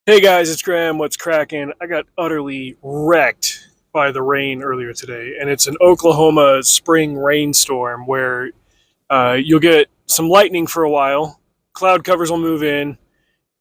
Hey guys, it's Graham. What's cracking? I got utterly wrecked by the rain earlier today, and it's an Oklahoma spring rainstorm where you'll get some lightning for a while, cloud covers will move in,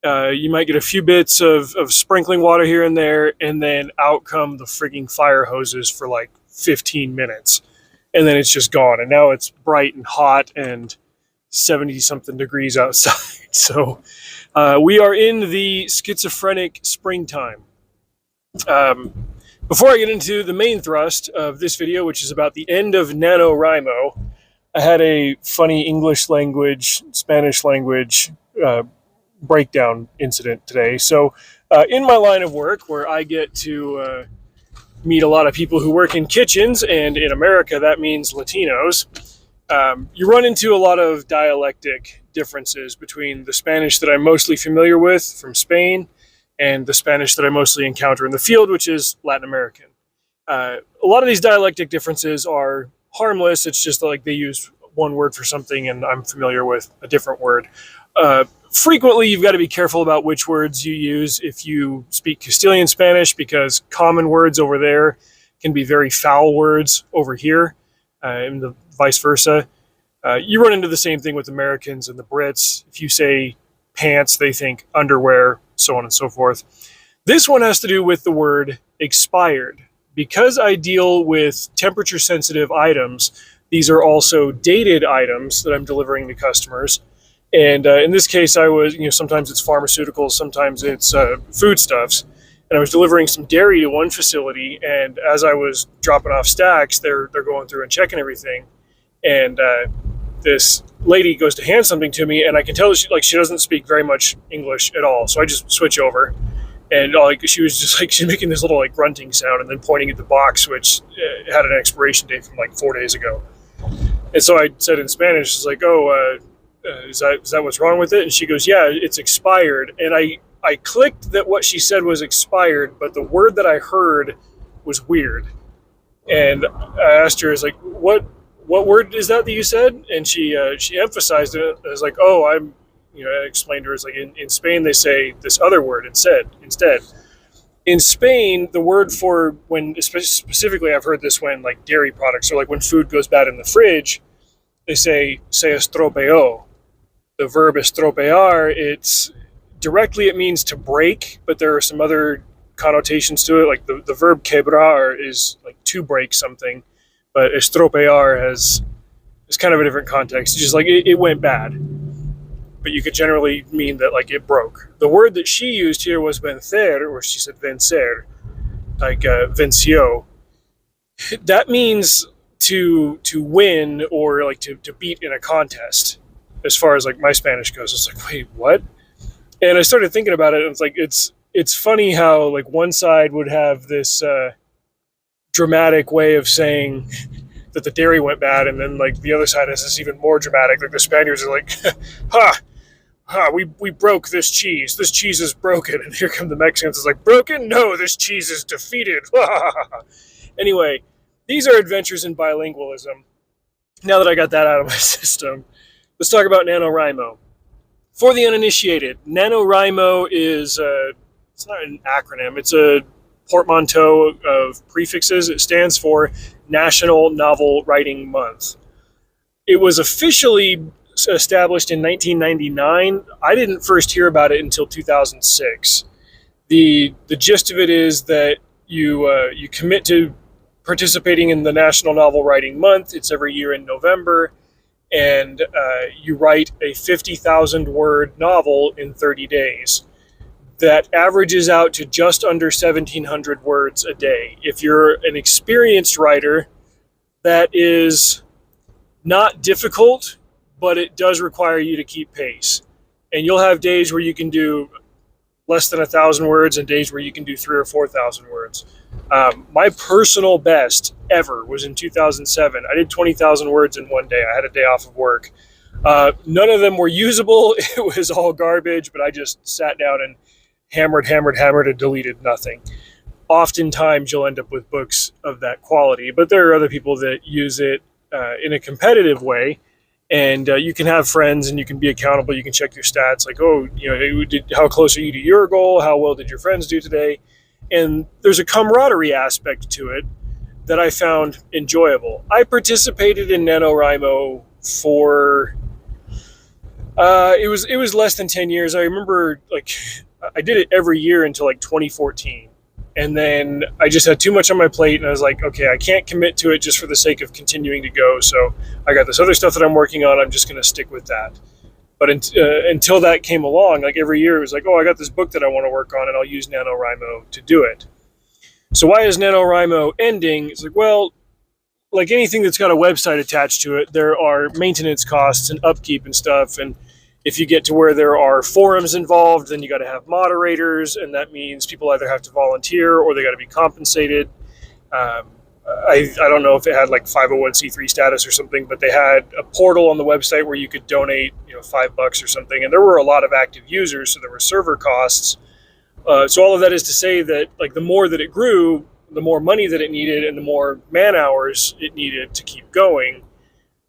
you might get a few bits of sprinkling water here and there, and then out come the frigging fire hoses for like 15 minutes, and then it's just gone. And now it's bright and hot and 70 something degrees outside. So we are in the schizophrenic springtime. Before I get into the main thrust of this video, which is about the end of NaNoWriMo, I had a funny English language, Spanish language breakdown incident today. So in my line of work, where I get to meet a lot of people who work in kitchens, and in America that means Latinos, you run into a lot of dialectic differences between the Spanish that I'm mostly familiar with from Spain and the Spanish that I mostly encounter in the field, which is Latin American. A lot of these dialectic differences are harmless. It's just like they use one word for something and I'm familiar with a different word. Frequently, you've got to be careful about which words you use if you speak Castilian Spanish, because common words over there can be very foul words over here, and the vice versa. You run into the same thing with Americans and the Brits. If you say pants, they think underwear, so on and so forth. This one has to do with the word expired. Because I deal with temperature-sensitive items, these are also dated items that I'm delivering to customers. And in this case, sometimes it's pharmaceuticals, sometimes it's foodstuffs. And I was delivering some dairy to one facility, and as I was dropping off stacks, they're going through and checking everything. And this lady goes to hand something to me, and I can tell that she doesn't speak very much English at all. So I just switch over, and she was just she's making this little grunting sound, and then pointing at the box, which had an expiration date from 4 days ago. And so I said in Spanish, it's like, "Oh, is that what's wrong with it?" And she goes, "Yeah, it's expired." And I clicked that what she said was expired, but the word that I heard was weird. And I asked her, "Is what word is that you said?" And she emphasized it as I explained to her, in Spain they say this other word instead. In Spain, the word for when, specifically I've heard this when dairy products, or when food goes bad in the fridge, they say se estropeó. The verb estropear, it means to break, but there are some other connotations to it. The verb quebrar is to break something, but estropear is kind of a different context. It's just it went bad, but you could generally mean that it broke. The word that she used here was vencer, or she said vencer, venció. That means to win, or to beat in a contest. As far as my Spanish goes, it's wait, what? And I started thinking about it, and it's funny how one side would have this dramatic way of saying that the dairy went bad, and then the other side has this even more dramatic. The Spaniards are we broke this cheese. This cheese is broken. And here come the Mexicans. It's broken? No, this cheese is defeated. Anyway, these are adventures in bilingualism. Now that I got that out of my system, let's talk about NaNoWriMo. For the uninitiated, NaNoWriMo is it's not an acronym. It's a portmanteau of prefixes. It stands for National Novel Writing Month. It was officially established in 1999. I didn't first hear about it until 2006. The gist of it is that you commit to participating in the National Novel Writing Month. It's every year in November, and you write a 50,000 word novel in 30 days. That averages out to just under 1,700 words a day. If you're an experienced writer, that is not difficult, but it does require you to keep pace. And you'll have days where you can do less than 1,000 words and days where you can do 3,000 or 4,000 words. My personal best ever was in 2007. I did 20,000 words in one day. I had a day off of work. None of them were usable. It was all garbage, but I just sat down and hammered, and deleted nothing. Oftentimes, you'll end up with books of that quality, but there are other people that use it in a competitive way, And you can have friends and you can be accountable. You can check your stats like, oh, how close are you to your goal? How well did your friends do today? And there's a camaraderie aspect to it that I found enjoyable. I participated in NaNoWriMo for it was less than 10 years. I remember I did it every year until 2014. And then I just had too much on my plate, and I was like, okay, I can't commit to it just for the sake of continuing to go. So I got this other stuff that I'm working on. I'm just going to stick with that. But until that came along, every year it was like, oh, I got this book that I want to work on, and I'll use NaNoWriMo to do it. So why is NaNoWriMo ending? It's like, well, like anything that's got a website attached to it, there are maintenance costs and upkeep and stuff. And if you get to where there are forums involved, then you got to have moderators, and that means people either have to volunteer or they got to be compensated. I don't know if it had 501c3 status or something, but they had a portal on the website where you could donate, $5 or something, and there were a lot of active users, so there were server costs. So all of that is to say that the more that it grew, the more money that it needed, and the more man hours it needed to keep going.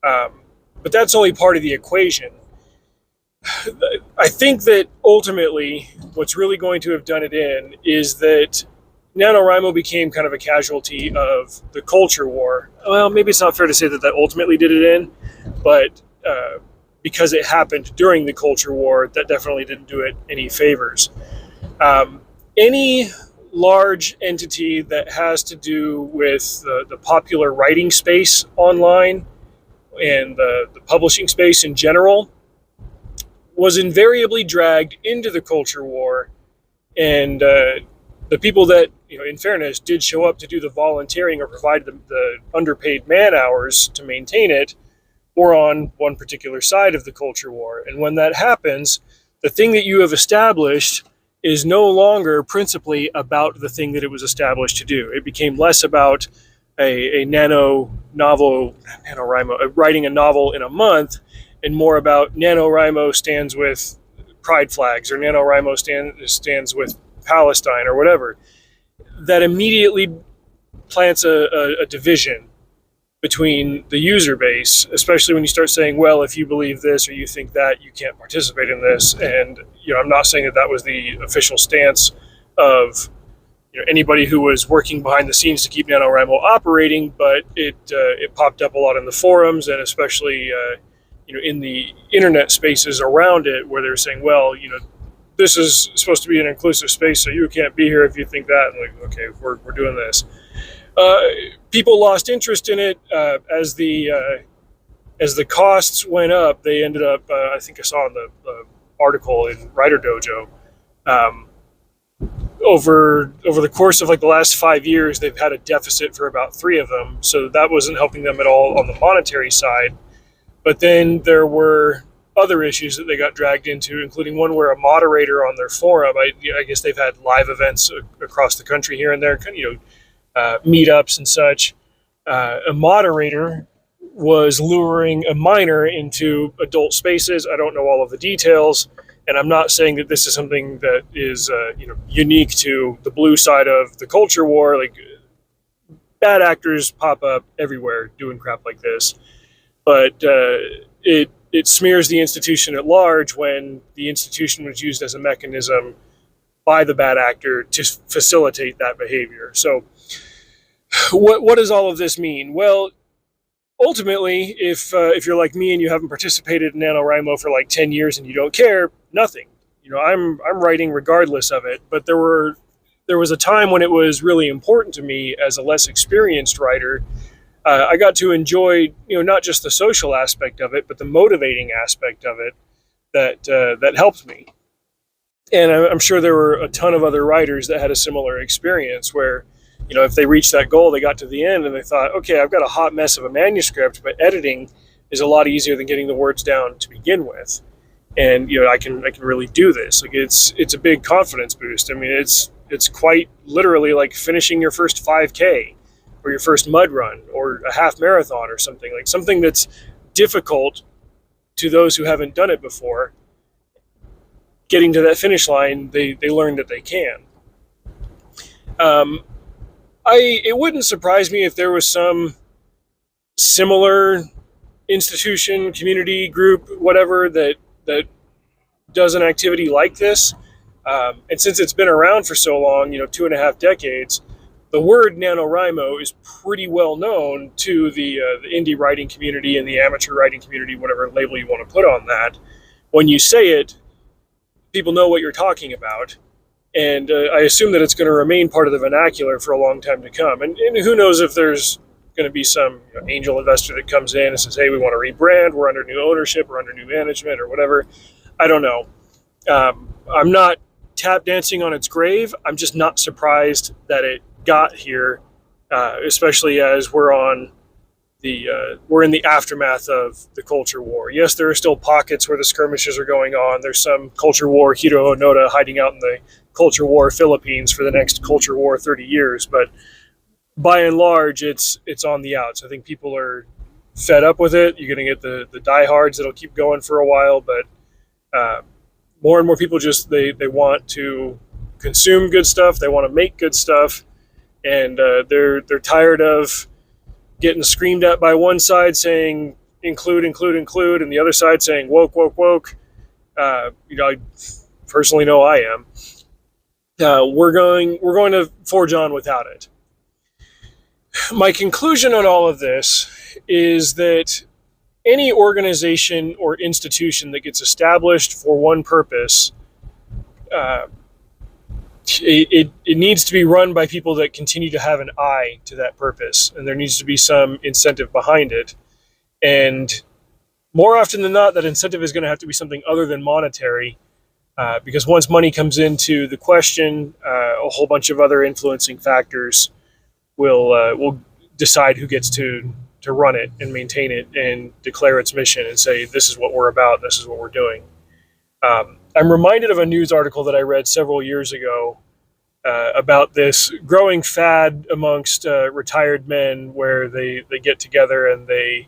But that's only part of the equation. I think that ultimately what's really going to have done it in is that NaNoWriMo became kind of a casualty of the culture war. Well, maybe it's not fair to say that ultimately did it in, but because it happened during the culture war, that definitely didn't do it any favors. Any large entity that has to do with the popular writing space online and the publishing space in general was invariably dragged into the culture war, and the people that, in fairness, did show up to do the volunteering or provide the underpaid man hours to maintain it were on one particular side of the culture war. And when that happens, the thing that you have established is no longer principally about the thing that it was established to do. It became less about a NaNoWriMo writing a novel in a month, and more about NaNoWriMo stands with pride flags, or NaNoWriMo stands with Palestine, or whatever. That immediately plants a division between the user base, especially when you start saying, well, if you believe this or you think that, you can't participate in this. And I'm not saying that was the official stance of anybody who was working behind the scenes to keep NaNoWriMo operating, but it popped up a lot in the forums, and especially in the internet spaces around it, where they're saying, well, this is supposed to be an inclusive space, so you can't be here if you think that. And okay, we're doing this. People lost interest in it as the costs went up. They ended up, I think I saw in the article in Writer Dojo, over the course of the last 5 years, they've had a deficit for about 3 of them. So that wasn't helping them at all on the monetary side. But then there were other issues that they got dragged into, including one where a moderator on their forum, I guess they've had live events across the country here and there, meetups and such. A moderator was luring a minor into adult spaces. I don't know all of the details, and I'm not saying that this is something that is unique to the blue side of the culture war. Bad actors pop up everywhere doing crap like this, but it smears the institution at large when the institution was used as a mechanism by the bad actor to facilitate that behavior. So what does all of this mean? Well, ultimately, if you're like me and you haven't participated in NaNoWriMo for 10 years and you don't care, nothing. I'm writing regardless of it, but there was a time when it was really important to me as a less experienced writer. I got to enjoy, not just the social aspect of it, but the motivating aspect of it that helped me. And I'm sure there were a ton of other writers that had a similar experience where, if they reached that goal, they got to the end and they thought, okay, I've got a hot mess of a manuscript, but editing is a lot easier than getting the words down to begin with. And, I can really do this. It's a big confidence boost. I mean, it's quite literally like finishing your first 5K or your first mud run or a half marathon or something that's difficult to those who haven't done it before. Getting to that finish line, they learn that they can. It wouldn't surprise me if there was some similar institution, community group, whatever that does an activity like this. And since it's been around for so long, 2.5 decades, the word NaNoWriMo is pretty well known to the indie writing community and the amateur writing community, whatever label you want to put on that. When you say it, people know what you're talking about. And I assume that it's going to remain part of the vernacular for a long time to come. And who knows if there's going to be some angel investor that comes in and says, hey, we want to rebrand, we're under new ownership, we're under new management or whatever. I don't know. I'm not tap dancing on its grave. I'm just not surprised that it got here, especially as we're in the aftermath of the culture war. Yes, there are still pockets where the skirmishes are going on. There's some culture war Hiro Onoda hiding out in the culture war Philippines for the next culture war 30 years. But by and large, it's on the outs. I think people are fed up with it. You're going to get the diehards that'll keep going for a while, but more and more people just they want to consume good stuff. They want to make good stuff, and they're tired of getting screamed at by one side saying include, and the other side saying woke. I personally know I am. We're going to forge on without it. My conclusion on all of this is that any organization or institution that gets established for one purpose, it needs to be run by people that continue to have an eye to that purpose, and there needs to be some incentive behind it. And more often than not, that incentive is going to have to be something other than monetary, because once money comes into the question, a whole bunch of other influencing factors will decide who gets to run it and maintain it and declare its mission and say, this is what we're about, this is what we're doing. I'm reminded of a news article that I read several years ago about this growing fad amongst retired men where they get together and they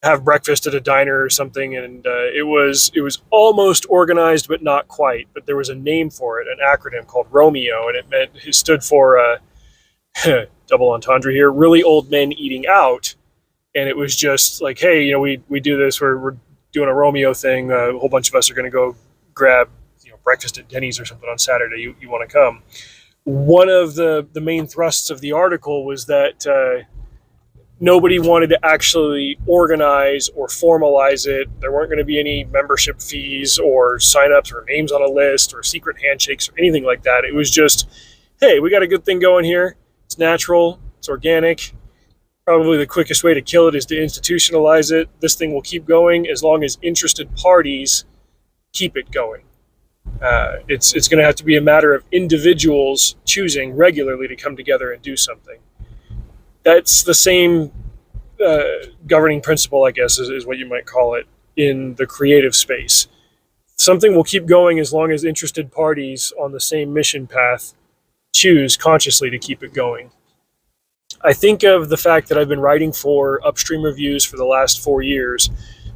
have breakfast at a diner or something, and it was almost organized but not quite. But there was a name for it, an acronym called Romeo, and it stood for double entendre here, really old men eating out. And it was just like, hey, we do this, we're doing a Romeo thing. A whole bunch of us are going to go grab breakfast at Denny's or something on Saturday. You want to come? One of the main thrusts of the article was that nobody wanted to actually organize or formalize it. There weren't going to be any membership fees or signups or names on a list or secret handshakes or anything like that. It was just, hey, we got a good thing going here. It's natural. It's organic. Probably the quickest way to kill it is to institutionalize it. This thing will keep going as long as interested parties keep it going. It's going to have to be a matter of individuals choosing regularly to come together and do something. That's the same governing principle, I guess, is what you might call it, in the creative space. Something will keep going as long as interested parties on the same mission path choose consciously to keep it going. I think of the fact that I've been writing for Upstream Reviews for the last 4 years.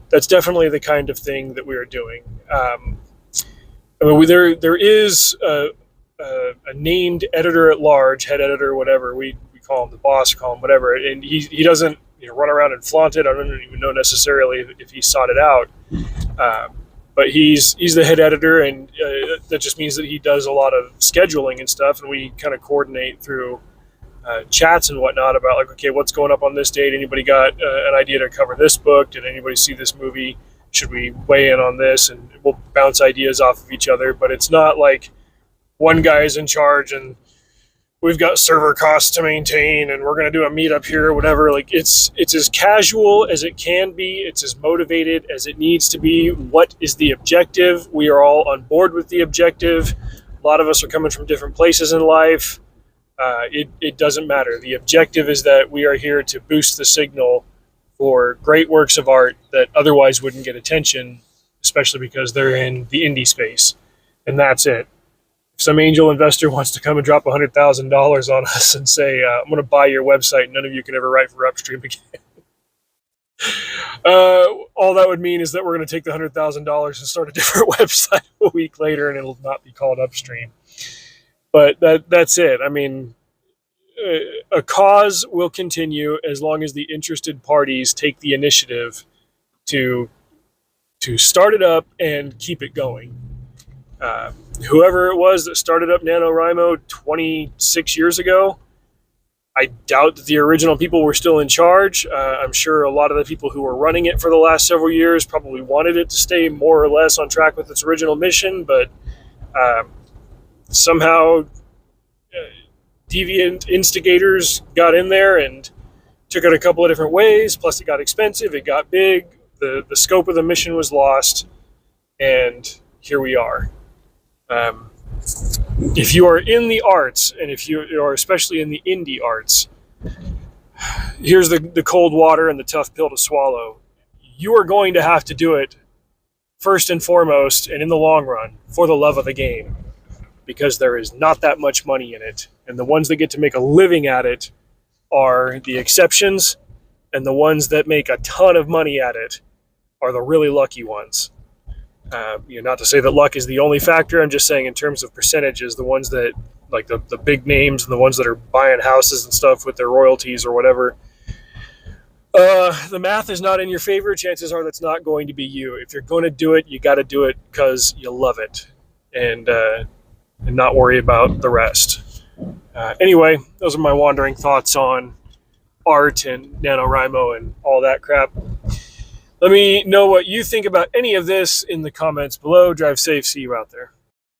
That's definitely the kind of thing that we are doing. There is a named editor at large, head editor, whatever. We call him the boss, call him whatever, and he doesn't run around and flaunt it. I don't even know necessarily if he sought it out. But he's the head editor, and that just means that he does a lot of scheduling and stuff, and we kind of coordinate through chats and whatnot about like, okay, what's going up on this date? Anybody got an idea to cover this book? Did anybody see this movie? Should we weigh in on this? And we'll bounce ideas off of each other, but it's not like one guy is in charge and we've got server costs to maintain and we're going to do a meetup here or whatever. Like it's as casual as it can be. It's as motivated as it needs to be. What is the objective? We are all on board with the objective. A lot of us are coming from different places in life. It doesn't matter. The objective is that we are here to boost the signal for great works of art that otherwise wouldn't get attention, especially because they're in the indie space. And that's it. If some angel investor wants to come and drop $100,000 on us and say, I'm going to buy your website, none of you can ever write for Upstream again. All that would mean is that we're going to take the $100,000 and start a different website a week later, and it'll not be called Upstream. But that's it. I mean, a cause will continue as long as the interested parties take the initiative to start it up and keep it going. Whoever it was that started up NaNoWriMo 26 years ago, I doubt that the original people were still in charge. I'm sure a lot of the people who were running it for the last several years probably wanted it to stay more or less on track with its original mission, but somehow deviant instigators got in there and took it a couple of different ways. Plus, it got expensive, it got big, the scope of the mission was lost, and here we are. If you are in the arts, and if you are especially in the indie arts, here's the cold water and the tough pill to swallow. You are going to have to do it first and foremost, and in the long run, for the love of the game, because there is not that much money in it, and the ones that get to make a living at it are the exceptions, and the ones that make a ton of money at it are the really lucky ones. Not to say that luck is the only factor. I'm just saying in terms of percentages, the ones that, like the big names and the ones that are buying houses and stuff with their royalties or whatever, the math is not in your favor. Chances are that's not going to be you. If you're going to do it, you got to do it because you love it, and not worry about the rest. Anyway, those are my wandering thoughts on art and NaNoWriMo and all that crap. Let me know what you think about any of this in the comments below. Drive safe. See you out there.